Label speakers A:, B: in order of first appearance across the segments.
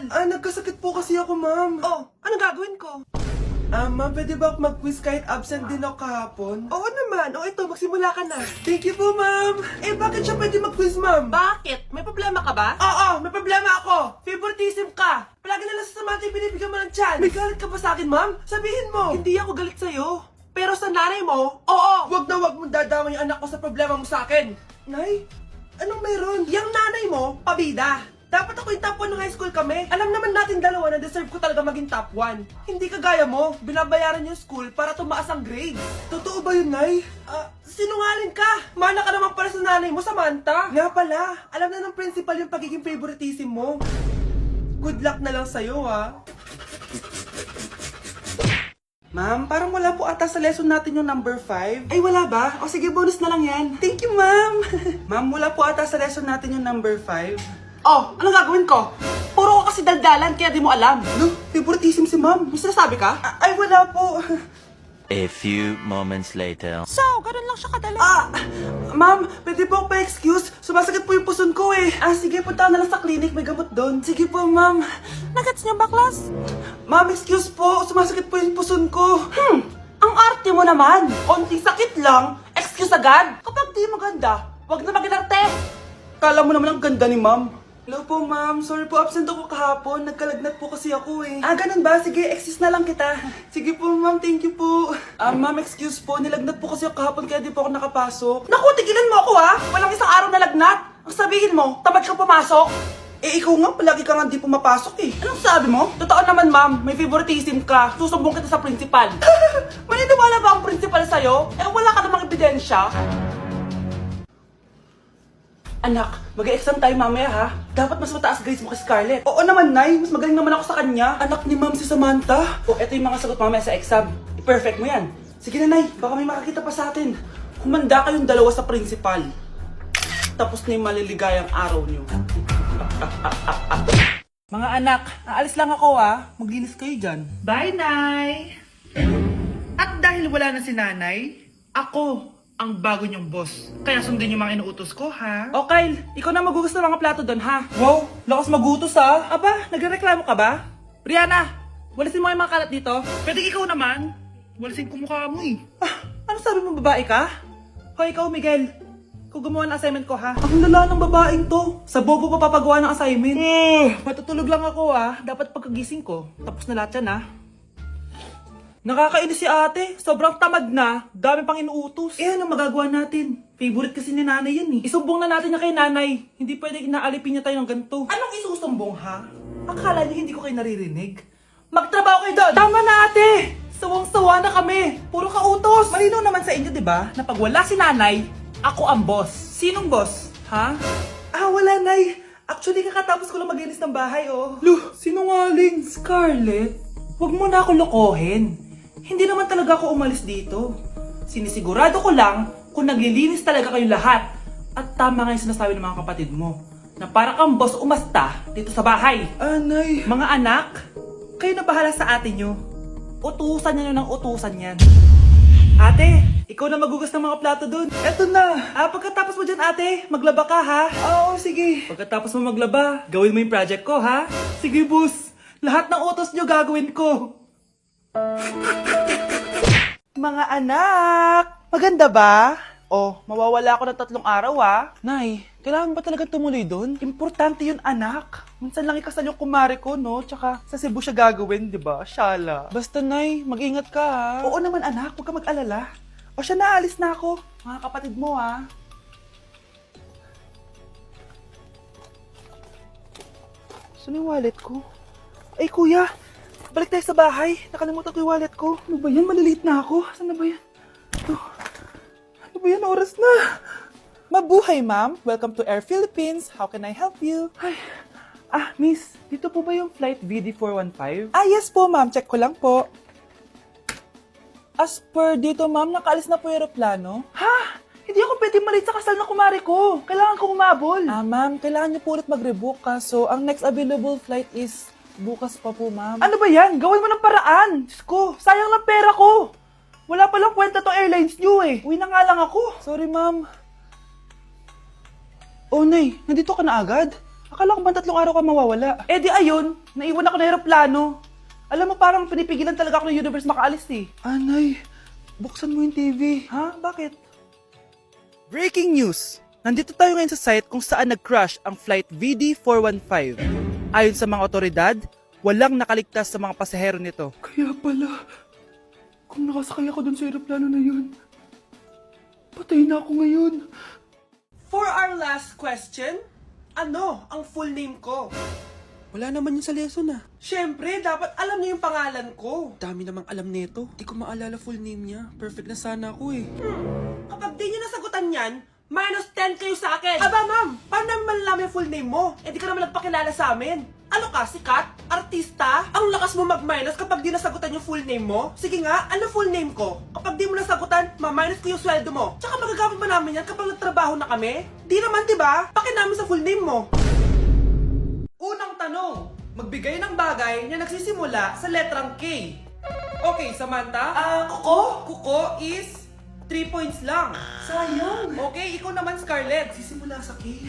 A: principal.
B: Nagkasakit po kasi ako, ma'am.
A: Oh, anong gagawin ko?
B: Ma'am, pwede ba ako mag-quiz kahit absent din ako kahapon?
A: Oo naman. O ito, magsimula ka na.
B: Thank you po, ma'am. Bakit siya pwede mag-quiz, ma'am?
A: Bakit? May problema ka ba?
B: Oo, may problema ako. Favoritism ka. Palagi na lang sa samantha yung binibigyan mo ng chance. May galit ka ba sa akin, ma'am? Sabihin mo.
A: Hindi ako galit sa'yo. Pero sa nanay mo, oo.
B: Wag na wag mong dadama yung anak ko sa problema mo sa akin. Nay, anong meron?
A: Yang nanay mo, pabida. Dapat ako yung top 1 ng high school kami. Alam naman natin dalawa na deserve ko talaga maging top 1. Hindi kagaya mo, binabayaran yung school para tumaas ang grade.
B: Totoo ba yun, Nay?
A: Sinungaling ka! Mana ka naman para sa nanay mo, Samantha.
B: Nga pala, alam na ng principal yung pagiging favoritism mo. Good luck na lang sa'yo, ha? Ma'am, parang wala po ata sa lesson natin yung number 5.
A: Ay, wala ba? O sige, bonus na lang yan.
B: Thank you, ma'am. Ma'am, wala po ata sa lesson natin yung number 5.
A: Oh, anong gagawin ko? Puro ko kasi daldalan, kaya di mo alam.
B: No, favoritism si ma'am.
A: May sinasabi ka?
B: Ay, wala po.
C: A few moments later.
A: So, ganun lang siya kadali.
B: Ma'am, pwede po ako pa-excuse? Sumasakit po yung puson ko eh. Sige, punta na lang sa clinic. May gamot doon. Sige po, ma'am.
A: Nagets niyo ba, class?
B: Ma'am, excuse po. Sumasakit po yung puson ko.
A: Ang arte mo naman. Konting sakit lang, excuse agad. Kapag di maganda, wag na maginarte.
B: Kala mo naman ang ganda ni ma'am. Hello po, ma'am. Sorry po, absent ako kahapon. Nagkalagnat po kasi ako eh. Ganun ba? Sige, excuse na lang kita. Sige po, ma'am. Thank you po. Ma'am, excuse po. Nilagnat po kasi ako kahapon kaya di po ako nakapasok.
A: Naku, tigilan mo ako ha. Walang isang araw na lagnat. Ang sabihin mo, tamad ka pumasok.
B: Ikaw nga, palagi ka nga di pumapasok eh.
A: Anong sabi mo? Totoo naman, ma'am. May favoritism ka. Susumbong kita sa principal. Maniniwala ba ang principal sa'yo? Wala ka namang ebidensya.
B: Anak, mag-exam tayo mamaya ha. Dapat mas mataas grades mo kay Scarlett. Oo naman, Nay. Mas magaling naman ako sa kanya. Anak ni ma'am si Samantha. Ito yung mga sagot mamaya sa exam. I-perfect mo yan. Sige na, Nay. Baka may makakita pa sa atin. Humanda kayong dalawa sa principal. Tapos na yung maliligayang araw niyo. Mga anak, aalis lang ako ha. Maglinis kayo dyan.
D: Bye, Nay! At dahil wala na si Nanay, ako ang bago niyong boss. Kaya sundin yung mga inuutos ko, ha?
B: O Kyle, ikaw na magugas ng mga plato doon ha. Wow, lakas magutos ha. Aba, nagrereklamo ka ba? Brianna, walisin mo yung mga kalat dito.
D: Pwede ikaw naman. Walisin ko mukha mo eh.
B: Ano sabi mo, babae ka? Hoy, ikaw Miguel. Ikaw gumawa ng assignment ko ha. Ang lala ng babaeng to. Sa bobo pa papagawa ng assignment. Matutulog lang ako ha. Dapat pagkagising ko, tapos na lahat yan ha. Nakakainis si ate. Sobrang tamad na. Dami pang inuutos. Ano magagawa natin? Favorite kasi ni nanay yan eh. Isumbong na natin niya kay nanay. Hindi pwede inaalipin niya tayo ng ganito. Anong isusumbong ha? Akala niyo hindi ko kayo naririnig? Magtrabaho kayo doon! Tama na ate! Sawang-sawa na kami! Puro kautos! Malinaw naman sa inyo, di ba? Na pag wala si nanay, ako ang boss. Sinong boss? Ha? Wala, Nay. Actually, kakatapos ko lang maglinis ng bahay, oh. Luh, sinungaling. Scarlett, huwag mo na ako lokohin. Hindi naman talaga ako umalis dito. Sinisigurado ko lang kung naglilinis talaga kayo lahat. At tama nga yung sinasabi ng mga kapatid mo. Na para kang boss umasta dito sa bahay. Nay. Mga anak, kayo na bahala sa ate nyo. Utusan nyo ng utusan yan. Ate, ikaw na magugas ng mga plato dun. Eto na. Pagkatapos mo dyan, ate, maglaba ka, ha? Oo, sige. Pagkatapos mo maglaba, gawin mo yung project ko, ha? Sige, boss. Lahat ng utos nyo gagawin ko. Mga anak, maganda ba? Mawawala ako ng 3 araw, ha? Nay, kailangan ba talaga tumuloy dun? Importante yun, anak. Minsan lang ikasal yung kumare ko, no? Tsaka sa Cebu siya gagawin, di ba? Shala. Basta, Nay, mag-ingat ka, ha? Oo naman, anak. Huwag ka mag-alala. Siya na, alis na ako. Mga kapatid mo, ha? Saan yung wallet ko? Ay, kuya! Balik tayo sa bahay. Nakalimutan ko yung wallet ko. Ano ba yan? Maliliit na ako. Saan na ba yan? Ito. Ano ba yan? Oras na. Mabuhay, ma'am. Welcome to Air Philippines. How can I help you? Ay. Miss. Dito po ba yung flight VD415? Yes po, ma'am. Check ko lang po. As per dito, ma'am, nakaalis na po yung aeroplano. Ha? Hindi ako pwede malit sa kasal na kumari ko. Kailangan kong umabol. Ma'am, kailangan niyo po ulit mag-rebook kaso ang next available flight is bukas pa po, ma'am. Ano ba yan? Gawin mo ng paraan. Diyos ko, sayang lang pera ko. Wala palang kwenta to airlines niyo eh. Uwi na nga lang ako. Sorry, ma'am. Nay, nandito ka na agad? Akala ko ba 3 araw ka mawawala? Eh di ayun, naiwan ako ng aeroplano. Alam mo, parang pinipigilan talaga ako ng universe makaalis eh. Anay, buksan mo yung TV. Ha? Bakit? Breaking news! Nandito tayo ngayon sa site kung saan nag-crash ang flight VD415. Ayon sa mga otoridad, walang nakaligtas sa mga pasahero nito. Kaya pala, kung nakasakay ako dun sa aeroplano na yun, patay na ako ngayon.
A: For our last question, ano ang full name ko?
B: Wala naman yun sa lesson ah.
A: Siyempre, dapat alam niyo yung pangalan ko.
B: Dami namang alam nito. Di ko maalala full name niya. Perfect na sana ako eh.
A: Kapag di niyo nasagutan yan, minus 10 kayo sa akin. Aba ma'am, paano namin malalaman yung full name mo? Eh di ka naman nagpakilala sa amin. Ano ka, sikat? Artista? Ang lakas mo mag-minus kapag di nasagutan yung full name mo? Sige nga, ano full name ko? Kapag di mo nasagutan, ma-minus ko yung sweldo mo. Tsaka magagamit ba namin yan kapag nagtrabaho na kami? Di naman, di ba? Pakin namin sa full name mo. Unang tanong, magbigay ng bagay na nagsisimula sa letrang K. Okay, Samantha? Kuko? Kuko is 3 points lang. Sayang. Okay, ikaw naman, Scarlett.
B: Sisimula sa K.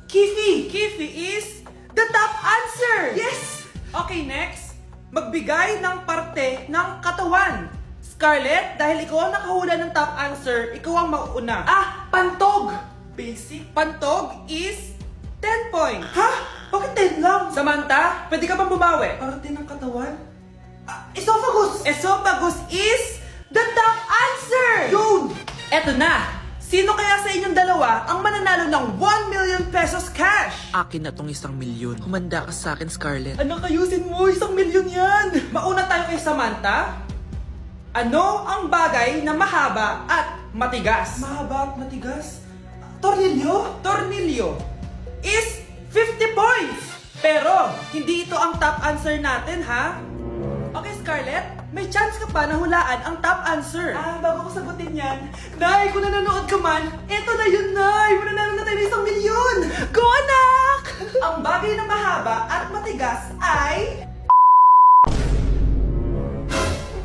A: Kifi! Kifi is the top answer! Yes! Okay, next. Magbigay ng parte ng katawan. Scarlett, dahil ikaw ang nakahula ng top answer, ikaw ang mauuna. Pantog! Basic. Pantog is 10 points.
B: Ha? Bakit 10 lang?
A: Samantha, pwede ka bang bumawi?
B: Parte ng katawan?
A: Esophagus! Esophagus is the top answer!
B: Yun!
A: Eto na! Sino kaya sa inyong dalawa ang mananalo ng 1 million pesos cash?
E: Akin na tong 1 milyon. Humanda ka sa akin, Scarlett.
B: Anak, ayusin mo! 1 milyon yan!
A: Mauna tayo kay Samantha. Ano ang bagay na mahaba at matigas?
B: Mahaba at matigas? Tornilyo?
A: Tornilyo is 50 points! Pero, hindi ito ang top answer natin, ha? Okay, Scarlett, may chance ka pa na hulaan ang top answer.
B: Bago ko sagutin yan, Nay, kung nanonood ka man, eto na yun, Nay! Mananalo na tayo ng 1 milyon! Go, anak!
A: Ang bagay na mahaba at matigas ay...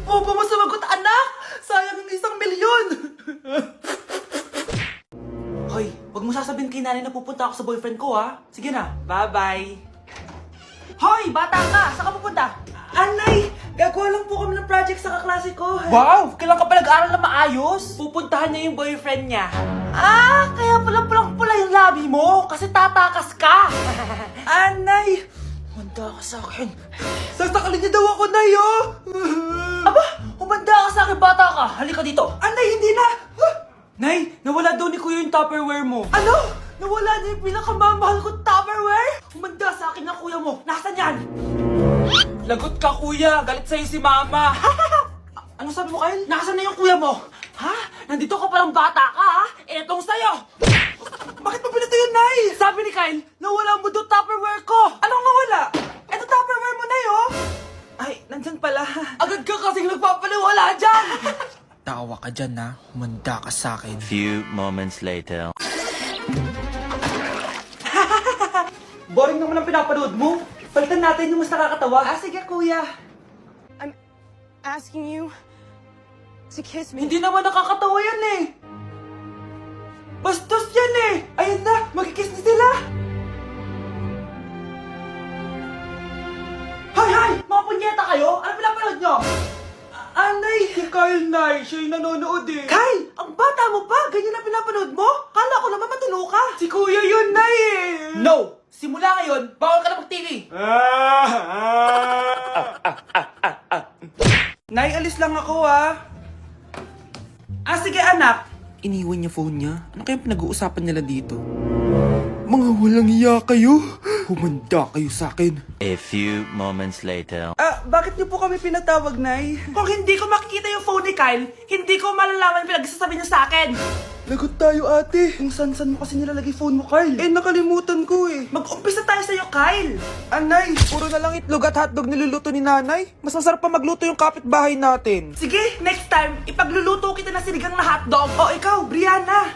B: Opo mo sumagot, anak! Sayang yung 1 milyon! Hoy, wag mo sasabihin kay nanay na pupunta ako sa boyfriend ko, ha? Sige na, bye-bye.
A: Hoy, bata ka! Saan ka pupunta? Anay! Gagawa lang po kami ng project sa kaklase ko.
B: Wow! Kailan ka pa nag-aaral na maayos?
A: Pupuntahan niya yung boyfriend niya.
B: Kaya pulang-pula yung labi mo kasi tatakas ka! Anay! Humanda ka sa akin. Sasakalin niya daw ako, Nay, oh! Aba! Humanda ka sa akin, bata ka! Halika dito!
A: Anay, hindi na!
B: Nay! Nawala daw ni Kuya yung Tupperware mo!
A: Ano? Nawala na yung pinakamamahal kong Tupperware?
B: Humanda sa akin ng kuya mo! Nasaan yan? Lagot ka, kuya! Galit sa'yo si mama! Ano sabi mo, Kyle? Nasaan na yung kuya mo? Ha? Nandito ka palang bata ka, ha? Etong sa'yo!
A: Bakit mo pinito yun, Nay?
B: Sabi ni Kyle, nawala mo doon Tupperware ko!
A: Anong nawala? Eto Tupperware mo na yun?
B: Ay, nandyan pala.
A: Agad ka kasing nagpapaliwala dyan!
E: Tawa ka dyan, ha? Humanda ka sa akin.
C: Few moments later.
B: Boring naman ang pinapanood mo. Palitan natin yung mas nakakatawa.
A: Sige, kuya.
F: Asking you to kiss me.
B: Hindi naman nakakatawa yan eh. Bastos yan eh. Ayun na, magkikiss na sila. Hay! Mga punyeta kayo? Ano pinapanood nyo?
A: Anay!
B: Si Kyle, Nay. Siya yung nanonood eh.
A: Kyle! Ang bata mo pa! Ganyan na pinapanood mo? Kala ko naman matino ka!
B: Si Kuya yun, Nay eh.
A: No! Simula ngayon, bawal ka na mag-TV!
B: Nay, alis lang ako ah. Sige anak.
E: Iniwan niya phone niya. Ano kayang pinag-uusapan nila dito? Mga walang iya kayo. Humanda kayo sa akin.
C: A few moments later.
B: Bakit niyo po kami pinatawag, Nay?
A: Kung hindi ko makikita yung phone ni Kyle, hindi ko malalaman pinagsasabi niya sa akin!
B: Lagot tayo, ate. Kung san-san mo kasi nilalagay phone mo, Kyle. Nakalimutan ko eh.
A: Mag-umpisa tayo sa'yo, Kyle!
B: Anay, puro na lang itlog at hotdog niluluto ni nanay. Mas masarap pa magluto yung kapitbahay natin.
A: Sige, next time, ipagluluto kita na sinigang na hotdog. O ikaw, Brianna!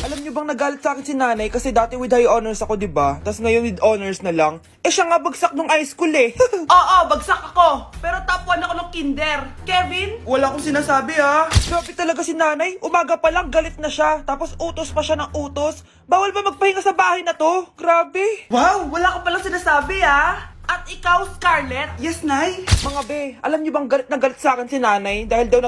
E: Alam niyo bang nagalit sa akin si nanay kasi dati with high honors ako, di ba? Tapos ngayon with honors na lang. Eh siya nga bagsak nung high school eh.
A: Oo, bagsak ako. Pero top 1 ako ng kinder. Kevin?
E: Wala akong sinasabi ha. Grabe talaga si nanay. Umaga pa lang galit na siya. Tapos utos pa siya ng utos. Bawal ba magpahinga sa bahay na to? Grabe.
A: Wow, wala ka palang sinasabi ah. At ikaw, Scarlett?
B: Yes, Nay.
E: Mga be, alam niyo bang galit na galit sa akin si nanay dahil daw